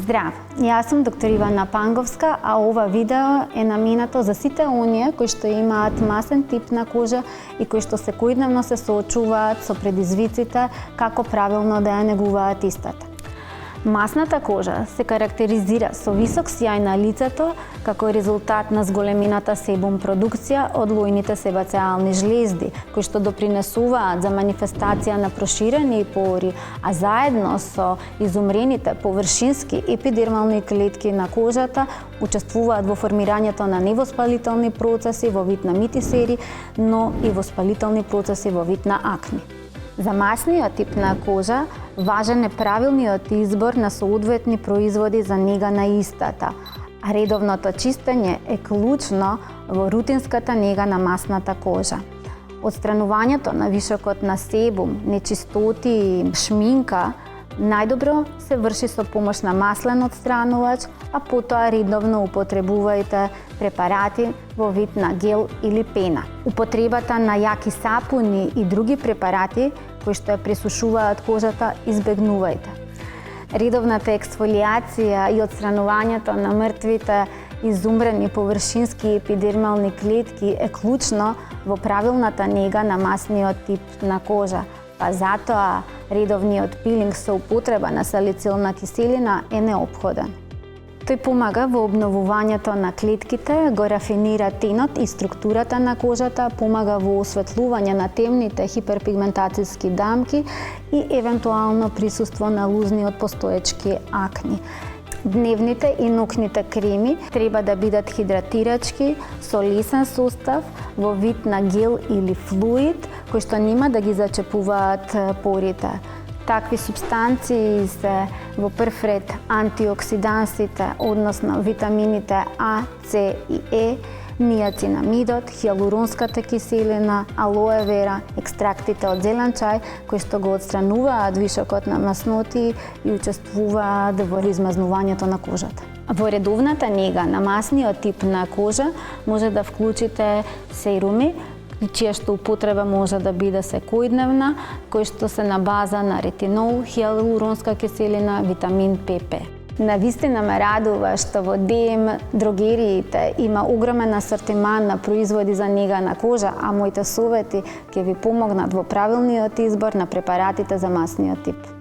Здрав, јас сум доктор Ивана Панговска, а ова видео е наменато за сите оние кои што имаат масен тип на кожа и кои што секојдневно се соочуваат со предизвиците како правилно да ја негуваат истата. Масната кожа се карактеризира со висок сјај на лицето како резултат на зголемената себум продукција од лојните себацеални жлезди, кои што допринесуваат за манифестација на проширени пори, а заедно со изумрените површински епидермални клетки на кожата учествуваат во формирањето на невоспалителни процеси во вид на митисери, но и воспалителни процеси во вид на акни. За масниот тип на кожа важен е правилниот избор на соодветни производи за нега на истата, а редовното чистење е клучно во рутинската нега на масната кожа. Отстранувањето на вишокот на себум, нечистоти и шминка најдобро се врши со помош на маслен отстранувач, а потоа редовно употребувајте препарати во вид на гел или пена. Употребата на јаки сапуни и други препарати кои што ја пресушуваат кожата избегнувајте. Редовната ексфолијација и отстранувањето на мртвите изумрени површински епидермални клетки е клучно во правилната нега на масниот тип на кожа, па затоа редовниот пилинг со употреба на салицилна киселина е неопходен. Тој помага во обновувањето на клетките, го рафинира тенот и структурата на кожата, помага во осветлување на темните хиперпигментацијски дамки и евентуално присуство на лузни од постоечки акни. Дневните и ноќните креми треба да бидат хидратирачки со лесен состав во вид на гел или флуид, кои што нема да ги зачепуваат порите. Такви субстанции се во прв ред антиоксидансите, односно витамините А, С и Е, ниацинамидот, хиалуронската киселина, алоe вера, екстрактите од зелен чај, кои што го отстрануваат вишокот на масноти и учествуваат во измазнувањето на кожата. Во редовната нега на масниот тип на кожа може да вклучите серуми, чија што употреба може да биде секојдневна, кои што се на база на ретинол, хиалуронска киселина, витамин ПП. Навистина ме радува што во ДМ дрогериите има огромен асортиман на производи за нега на кожа, а моите совети ќе ви помогнат во правилниот избор на препаратите за масниот тип.